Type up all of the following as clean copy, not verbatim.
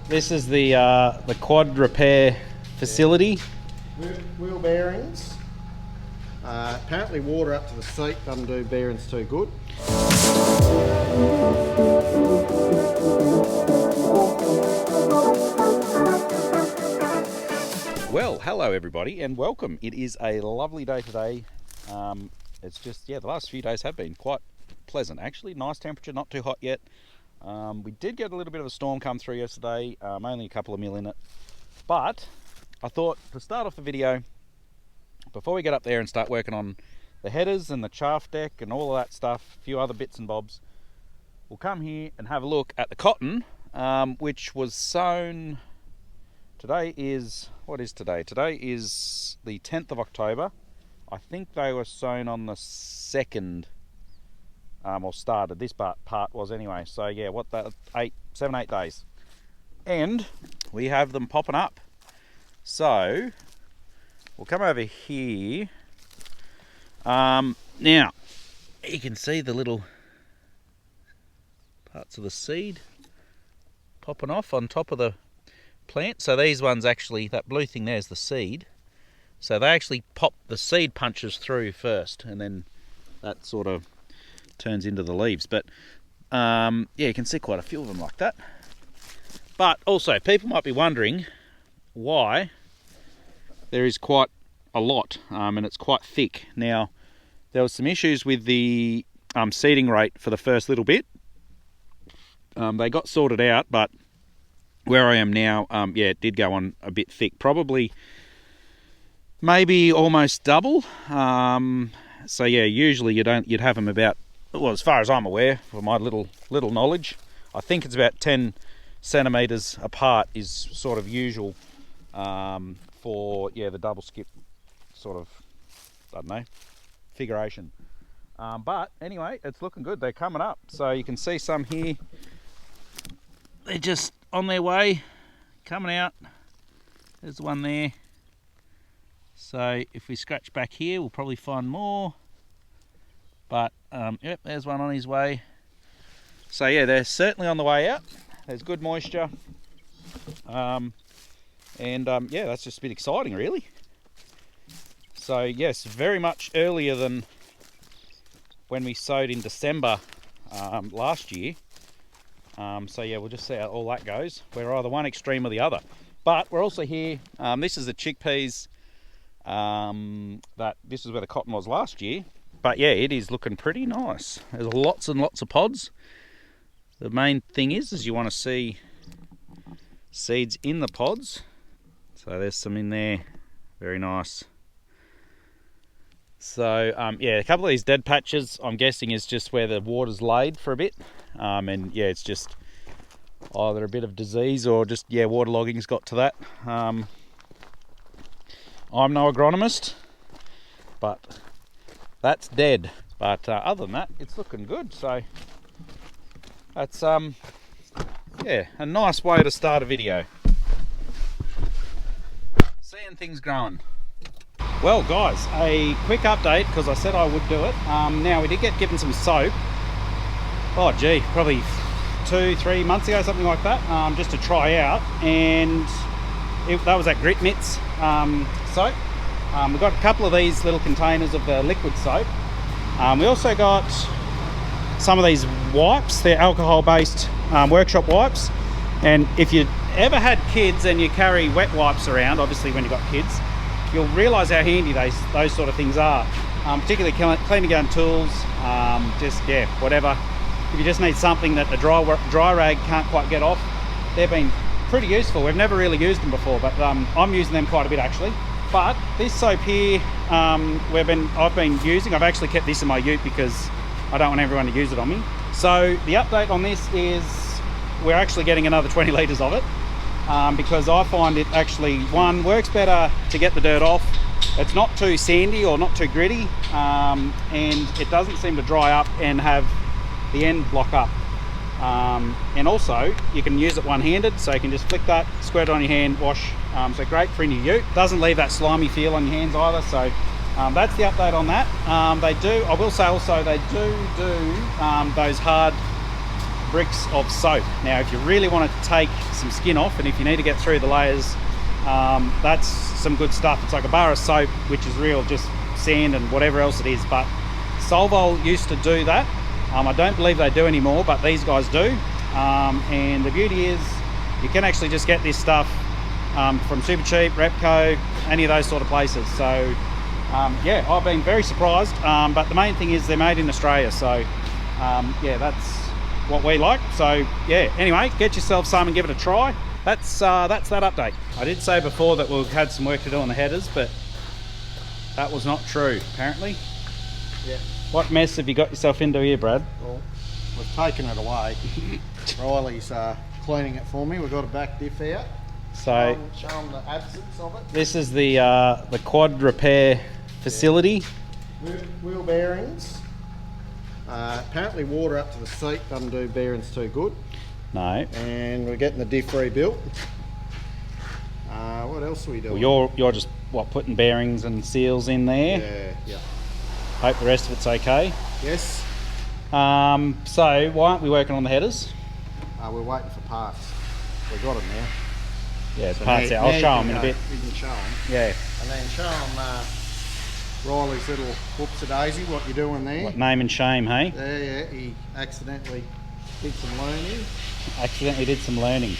This is the quad repair facility. Wheel bearings. Apparently water up to the seat doesn't do bearings too good. Well, hello everybody and welcome. It is a lovely day today. It's just, the last few days have been quite pleasant actually. Nice temperature, not too hot yet. We did get a little bit of a storm come through yesterday, only a couple of mil in it. But I thought to start off the video, before we get up there and start working on the headers and the chaff deck and all of that stuff, a few other bits and bobs, we'll come here and have a look at the cotton, which was sown. Today is, what is today? Today is the 10th of October. I think they were sown on the 2nd, or started, this part was anyway. So yeah, what, that 7, 8 days. And we have them popping up. So we'll come over here. Now, you can see the little parts of the seed popping off on top of the plant. So these ones actually, that blue thing there is the seed. So they actually pop the seed punches through first, and then that sort of turns into the leaves. But yeah, you can see quite a few of them like that. But also, people might be wondering why there is quite a lot, and it's quite thick. Now, there was some issues with the seeding rate for the first little bit. They got sorted out, but where I am now, yeah, it did go on a bit thick. Probably maybe almost double. So yeah, usually you'd have them about, well, as far as I'm aware, for my little knowledge, I think it's about 10 centimeters apart is sort of usual for, yeah, the double skip sort of, I don't know, figuration. But anyway, it's looking good. They're coming up. So you can see some here. They're just on their way, coming out. There's one there. So if we scratch back here, we'll probably find more. But yep, there's one on his way. So yeah, they're certainly on the way out. There's good moisture. Yeah, that's just a bit exciting really. So yes, very much earlier than when we sowed in December last year. So yeah, we'll just see how all that goes. We're either one extreme or the other. But we're also here, this is the chickpeas. This is where the cotton was last year. But yeah, it is looking pretty nice. There's lots and lots of pods. The main thing is you want to see seeds in the pods. So there's some in there, very nice. So yeah, a couple of these dead patches, I'm guessing, is just where the water's laid for a bit. And yeah, it's just either a bit of disease or just, yeah, waterlogging's got to that. I'm no agronomist, but that's dead. But other than that, it's looking good. So that's yeah, a nice way to start a video. Seeing things growing. Well guys, a quick update, because I said I would do it. Now we did get given some soap. Oh gee, probably 2-3 months ago, something like that, just to try out. And that was at Grit Mitts soap. We've got a couple of these little containers of the liquid soap. We also got some of these wipes. They're alcohol-based workshop wipes. And if you ever had kids and you carry wet wipes around, obviously when you've got kids, you'll realise how handy those sort of things are. Particularly cleaning gun tools, just, yeah, whatever. If you just need something that a dry rag can't quite get off, they've been pretty useful. We've never really used them before, but I'm using them quite a bit actually. But this soap here, I've been using. I've actually kept this in my ute because I don't want everyone to use it on me. So the update on this is we're actually getting another 20 litres of it, because I find it actually, one, works better to get the dirt off. It's not too sandy or not too gritty, and it doesn't seem to dry up and have the end block up. And also you can use it one-handed, so you can just flick that, squirt it on your hand, wash. So great for in your ute. Doesn't leave that slimy feel on your hands either. So that's the update on that. I will say also they do those hard bricks of soap. Now if you really want to take some skin off, and if you need to get through the layers, that's some good stuff. It's like a bar of soap, which is real just sand and whatever else it is. But Solvol used to do that. I don't believe they do anymore, but these guys do. And the beauty is you can actually just get this stuff from Supercheap, Repco, any of those sort of places. So yeah, I've been very surprised, but the main thing is they're made in Australia, so yeah, that's what we like. So yeah, anyway, get yourself some and give it a try. That's that update. I did say before that we've had some work to do on the headers, but that was not true apparently. Yeah. What mess have you got yourself into here, Brad? Well, we've taken it away. Riley's cleaning it for me. We've got a back diff out. So show them the absence of it. this is the quad repair facility. Wheel bearings. Apparently water up to the seat doesn't do bearings too good. No. And we're getting the diff rebuilt. What else are we doing? Well, you're just what, putting bearings and seals in there. Yeah. Hope the rest of it's okay. Yes. So why aren't we working on the headers? We're waiting for parts. We've got them now. Yeah, the So parts now- out. I'll now show you them in a can bit. go- You can show them. Yeah. And then show them Riley's little whoops-a-daisy, what you're doing there. What name and shame, hey? There, he accidentally did some learning. Accidentally did some learning.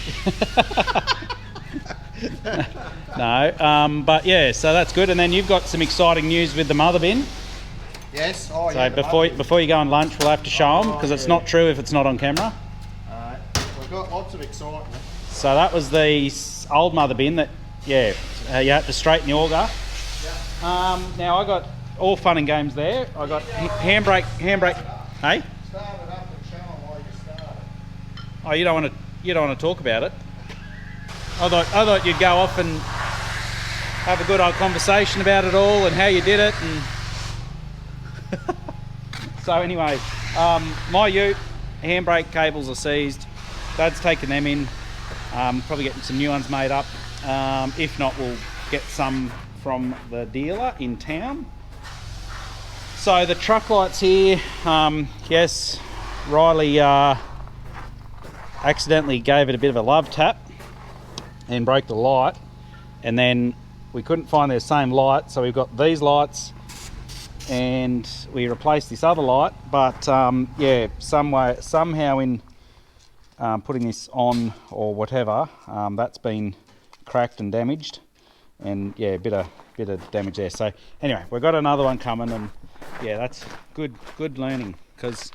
No, but yeah, so that's good. And then you've got some exciting news with the mother bin. Yes. Oh, So yeah. the before mother- before you go on lunch, we'll have to show them because it's yeah. not true if it's not on camera. We've got lots of excitement. So that was the old mother bin that, yeah, you had to straighten the auger. Yeah. Now I got all fun and games there. I got handbrake, hey? Start it up and show them why you started. Oh, you don't want to talk about it. I thought you'd go off and have a good old conversation about it all and how you did it. And so anyway, my ute handbrake cables are seized. Dad's taken them in. Probably getting some new ones made up. If not, we'll get some from the dealer in town. So the truck lights here, yes, Riley accidentally gave it a bit of a love tap and broke the light, and then we couldn't find the same light, so we've got these lights and we replaced this other light. But yeah, somehow in putting this on or whatever, that's been cracked and damaged, and yeah, a bit of damage there. So anyway, we've got another one coming, and yeah, that's good learning, because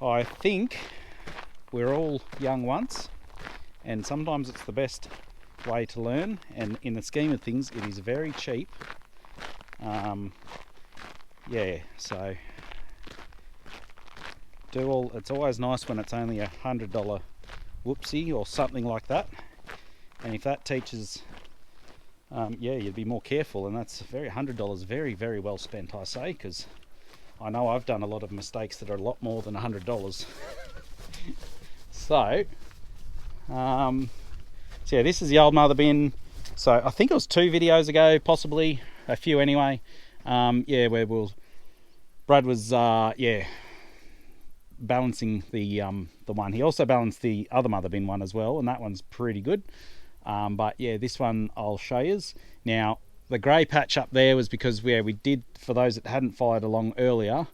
I think we're all young once, and sometimes it's the best way to learn, and in the scheme of things it is very cheap. Yeah, so it's always nice when it's only $100 whoopsie or something like that, and if that teaches yeah, you'd be more careful, and that's $100 very, very well spent, I say, because I know I've done a lot of mistakes that are a lot more than $100. So yeah, this is the old mother bin. So I think it was 2 videos ago, possibly a few anyway. Yeah, where Brad was yeah, balancing the one. He also balanced the other mother bin one as well, and that one's pretty good. But yeah, this one I'll show you. Now the grey patch up there was because we did, for those that hadn't followed along earlier,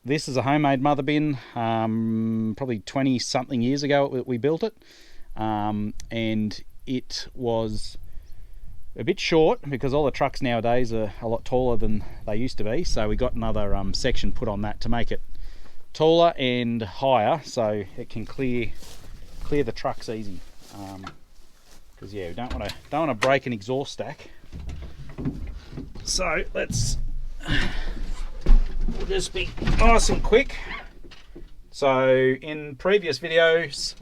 this is a homemade mother bin. Probably 20 something years ago we built it, and it was a bit short because all the trucks nowadays are a lot taller than they used to be. So we got another section put on that to make it taller and higher, so it can clear the trucks easy. Because yeah, we don't want to break an exhaust stack. So we'll just be nice and quick. So in previous videos,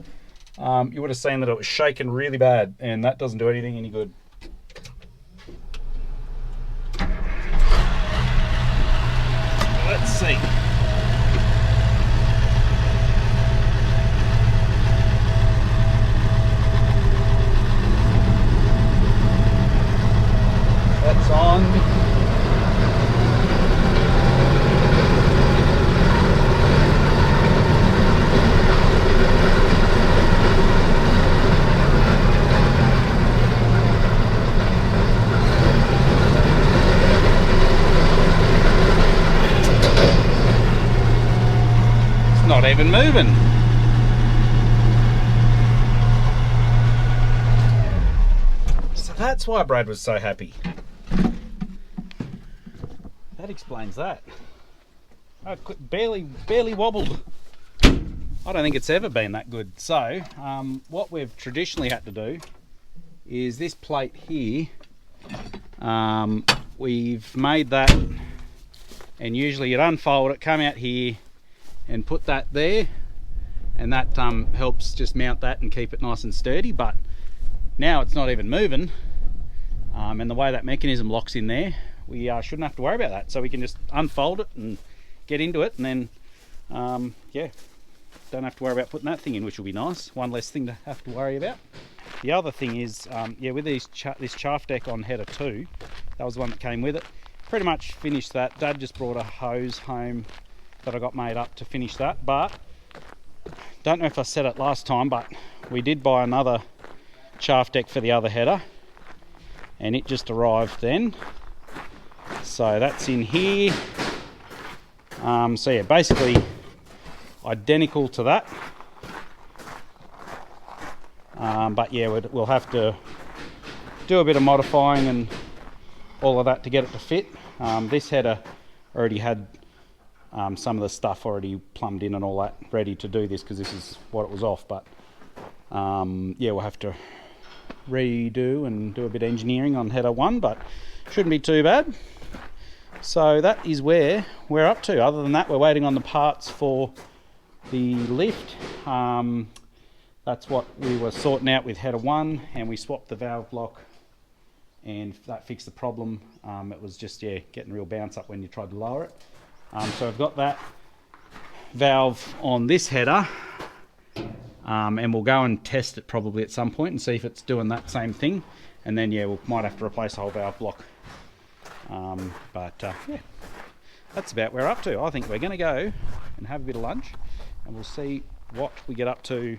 you would have seen that it was shaking really bad, and that doesn't do anything any good. Let's see. That's on. even moving. So that's why Brad was so happy. That explains that. I barely wobbled. I don't think it's ever been that good. So what we've traditionally had to do is this plate here. We've made that, and usually you'd unfold it, come out here and put that there, and that helps just mount that and keep it nice and sturdy. But now it's not even moving, and the way that mechanism locks in there, we shouldn't have to worry about that. So we can just unfold it and get into it, and then yeah, don't have to worry about putting that thing in, which will be nice. One less thing to have to worry about. The other thing is, yeah, with this chaff deck on header 2, that was the one that came with it. Pretty much finished that. Dad just brought a hose home that I got made up to finish that, but don't know if I said it last time, but we did buy another chaff deck for the other header, and it just arrived then. So that's in here. So yeah, basically identical to that. But yeah, we'll have to do a bit of modifying and all of that to get it to fit. This header already had some of the stuff already plumbed in and all that ready to do this, because this is what it was off. But yeah, we'll have to redo and do a bit of engineering on header 1, but shouldn't be too bad. So that is where we're up to. Other than that, we're waiting on the parts for the lift. That's what we were sorting out with header 1, and we swapped the valve block, and that fixed the problem. It was just, yeah, getting real bounce up when you tried to lower it. So I've got that valve on this header, and we'll go and test it probably at some point and see if it's doing that same thing. And then, yeah, we might have to replace the whole valve block. Yeah, that's about where we're up to. I think we're going to go and have a bit of lunch, and we'll see what we get up to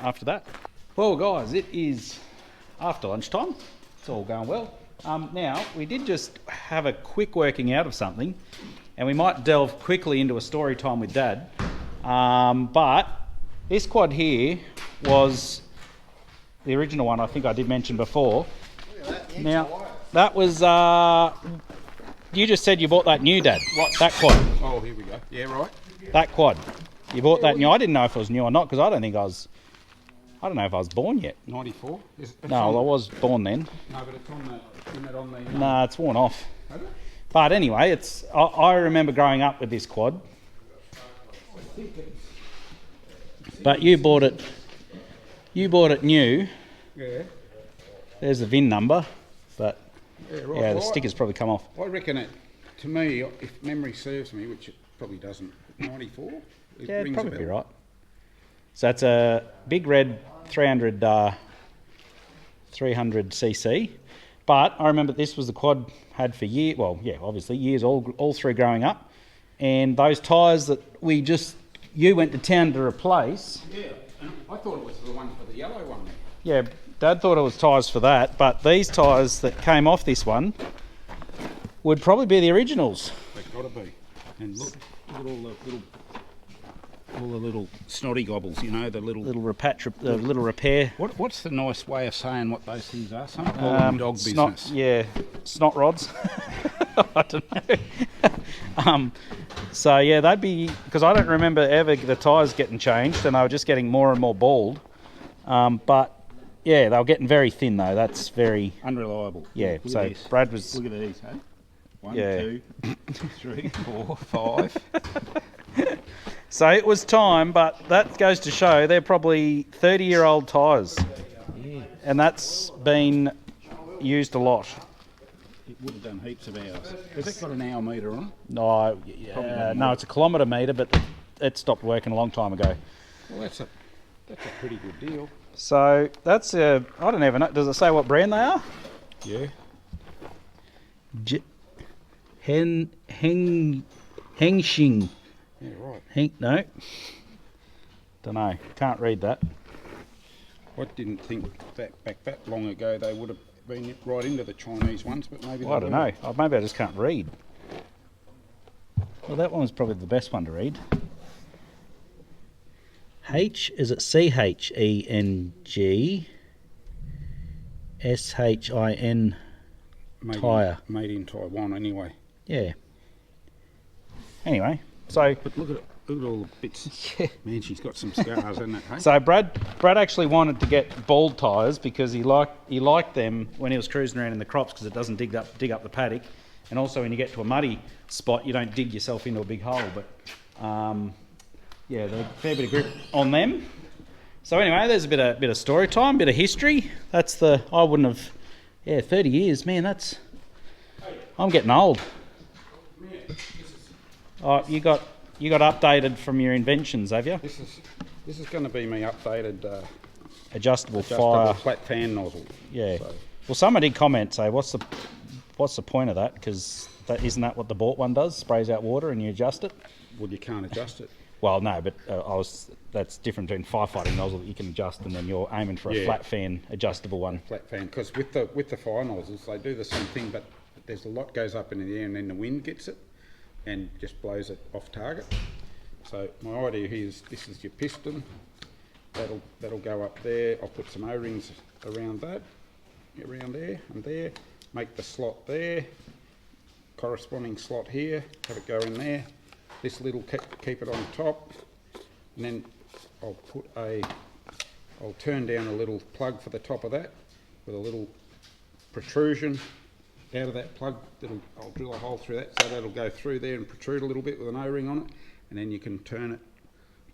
after that. Well, guys, it is after lunchtime. It's all going well. Now, we did just have a quick working out of something, and we might delve quickly into a story time with Dad. But this quad here was the original one I think I did mention before. Now, that was, you just said you bought that new, Dad. What? That quad. Oh, here we go. Yeah, right. That quad. You bought that new. I didn't know if it was new or not, because I don't know if I was born yet. 94? No, I was born then. No, but it's on the... Isn't it on the... No, it's worn off. Has it? But anyway, I remember growing up with this quad. But you bought it new. Yeah. There's the VIN number, but Yeah, right. yeah, the Well, sticker's probably come off. I reckon it, to me, if memory serves me, which it probably doesn't, 94? Yeah, it'd rings a probably be bell. right. So that's a big red 300cc. But I remember this was the quad had for years, well, yeah, obviously years all through growing up. And those tyres that you went to town to replace. Yeah, I thought it was the one for the yellow one there. Yeah, Dad thought it was tyres for that, but these tyres that came off this one would probably be the originals. They've got to be. And look at all the little snotty gobbles, you know, the little... Little repair. What's the nice way of saying what those things are? Some call them dog business. Yeah, snot rods. I don't know. So yeah, they'd be, because I don't remember ever the tyres getting changed, and they were just getting more and more bald. But yeah, they were getting very thin though. That's very Unreliable. yeah. Look So at this. Brad was Look at these, hey? 1, Yeah. 2, 3, 4, 5. So it was time, but that goes to show they're probably 30-year-old tyres, and that's been used a lot. It would have done heaps of hours. Has it got an hour meter on it? No, no, it's a kilometre metre, but it stopped working a long time ago. Well, that's a pretty good deal. So that's I don't even know. Does it say what brand they are? Yeah. Hengxing. Yeah, right. No. Don't know. Can't read that. I didn't think that back that long ago they would have been right into the Chinese ones, but maybe Well, I don't know. Maybe I just can't read. Well, that one was probably the best one to read. Is it CHENGSHIN tyre? Made in Taiwan anyway. Yeah. Anyway, so But look at all the bits. Man, she's got some scars, hasn't it? Hey? so Brad actually wanted to get bald tyres because he liked them when he was cruising around in the crops because it doesn't dig up the paddock, and also when you get to a muddy spot you don't dig yourself into a big hole. But yeah, there's a fair bit of grip on them. So anyway, there's a bit of story time, bit of history. That's the 30 years, man. I'm getting old. Oh, you got updated from your inventions, have you? This is going to be my updated Adjustable fire. flat fan nozzle. Yeah. So, Well, someone did comment say, "What's the point of that? Because isn't that what the bought one does? Sprays out water and you adjust it." well, you can't adjust it. Well, no, but that's different between firefighting nozzle that you can adjust, and then you're aiming for a flat fan adjustable one. Flat fan, because with the fire nozzles, they do the same thing, but there's a lot goes up in the air and then the wind gets it and just blows it off target. So my idea here is this is your piston. That'll go up there. I'll put some O-rings around that, around there and there. Make the slot there. Corresponding slot here. Have it go in there. This little keep it on top, and then I'll turn down a little plug for the top of that with a little protrusion out of that plug. I'll drill a hole through that, so that'll go through there and protrude a little bit with an O-ring on it, and then you can turn it,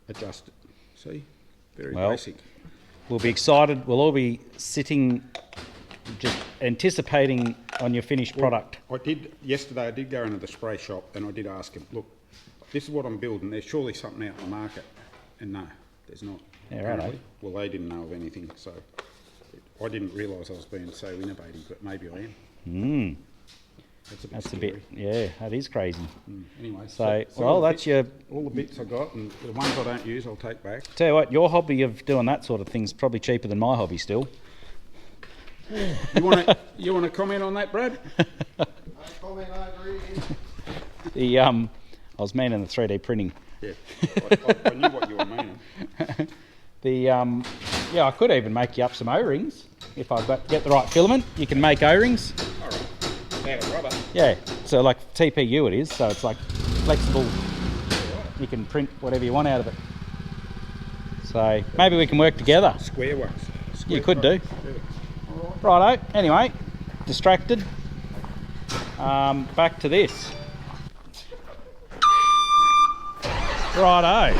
adjust it. See, very basic. We'll be excited. We'll all be sitting, just anticipating on your finished product. Yesterday I did go into the spray shop and I did ask him, look, this is what I'm building. There's surely something out in the market, and no, there's not. Yeah, righto. Well, they didn't know of anything, so I didn't realise I was being so innovative, but maybe I am. That's a bit. Yeah, that is crazy. Anyway, So well, that's all the bits I got, and the ones I don't use, I'll take back. Tell you what, your hobby of doing that sort of thing is probably cheaper than my hobby still. You want to comment on that, Brad? Comment over here. I was meaning the 3D printing. Yeah, I knew what you were meaning. I could even make you up some O-rings if I get the right filament. You can make O-rings. All right, out of rubber. Yeah, so like TPU it is, so it's like flexible. You can print whatever you want out of it. So maybe we can work together. Square ones. You could do. Righto. Anyway, distracted. Back to this. Righto.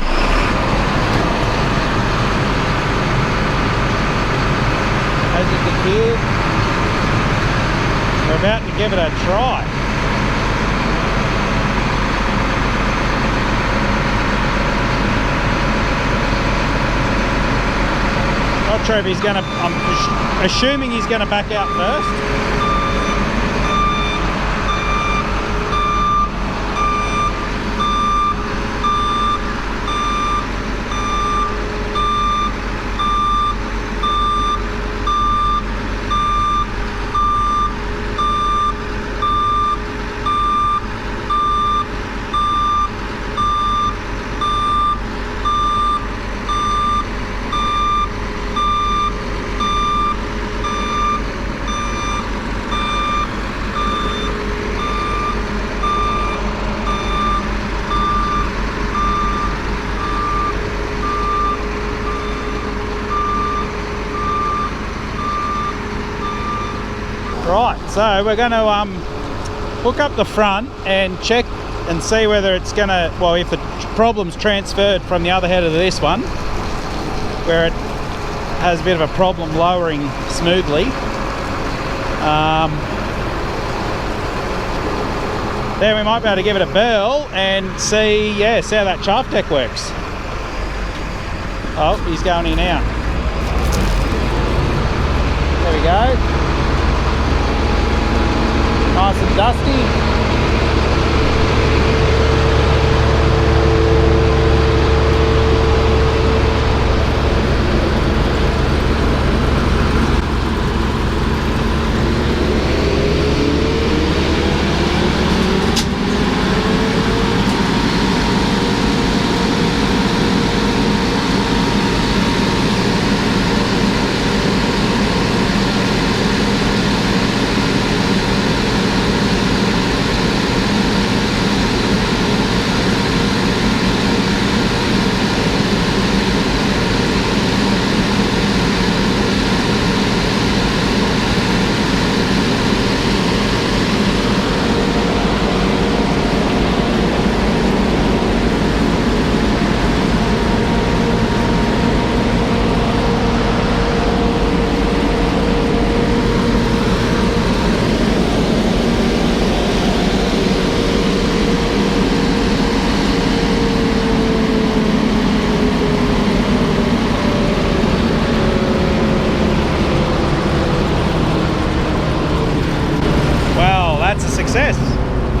As you can hear, we're about to give it a try. Not sure if he's going to, I'm assuming he's going to back out first. Right, so we're going to hook up the front and check and see whether it's going to, well, if the problem's transferred from the other head of this one, where it has a bit of a problem lowering smoothly. Then we might be able to give it a bell and see how that shaft deck works. Oh, he's going in now. There we go. Nice and dusty.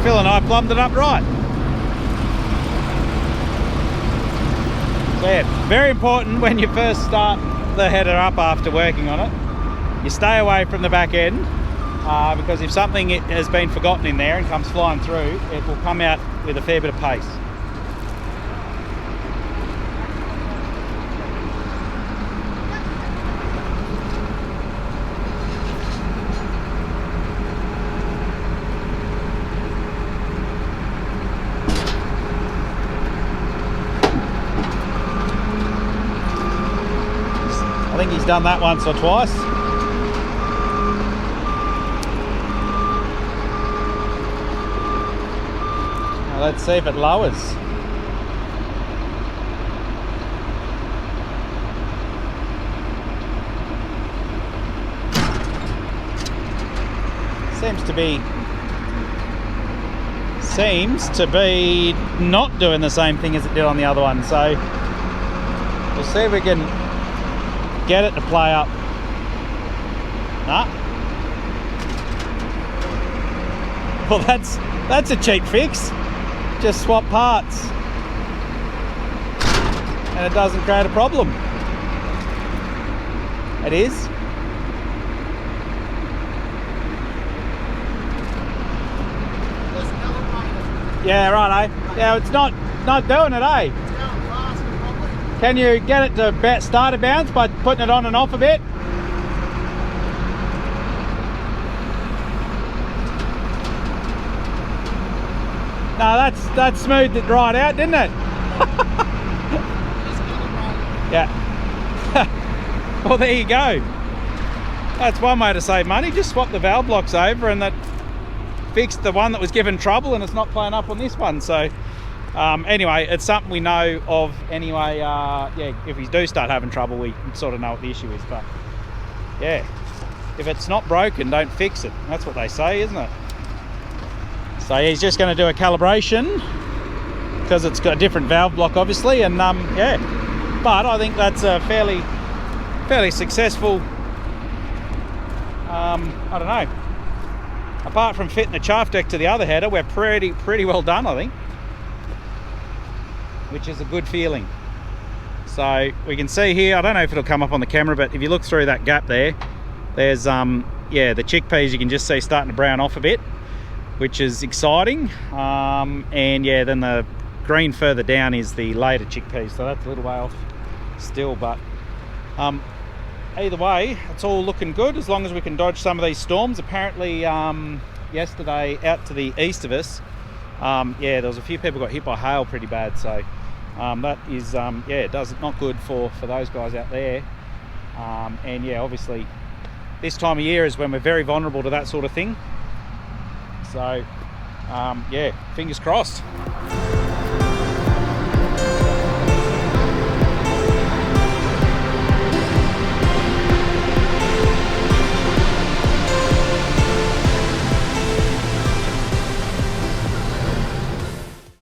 Phil and I plumbed it up right. So yeah, very important when you first start the header up after working on it. You stay away from the back end because if something has been forgotten in there and comes flying through, it will come out with a fair bit of pace. I think he's done that once or twice. Now let's see if it lowers. Seems to be not doing the same thing as it did on the other one, so we'll see if we can get it to play up. Nah. Well, that's a cheap fix. Just swap parts and it doesn't create a problem. It is. Yeah, right, eh? Yeah, it's not doing it, eh? Can you get it to start a bounce by putting it on and off a bit? No, that smoothed it right out, didn't it? Yeah. Well, there you go. That's one way to save money. Just swap the valve blocks over and that fixed the one that was giving trouble and it's not playing up on this one. So anyway, it's something we know of anyway. Yeah, if we do start having trouble, we sort of know what the issue is. But yeah, if it's not broken, don't fix it. That's what they say, isn't it? So he's just going to do a calibration because it's got a different valve block, obviously, and yeah. But I think that's a fairly successful. I don't know. Apart from fitting the chaff deck to the other header, we're pretty well done, I think, which is a good feeling. So we can see here, I don't know if it'll come up on the camera, but if you look through that gap there, there's yeah, the chickpeas you can just see starting to brown off a bit, which is exciting. And yeah, then the green further down is the later chickpeas, so that's a little way off still, but either way, it's all looking good as long as we can dodge some of these storms. Apparently yesterday out to the east of us, yeah, there was a few people got hit by hail pretty bad, so that is yeah, it does not good for those guys out there. And yeah, obviously this time of year is when we're very vulnerable to that sort of thing, so yeah, fingers crossed.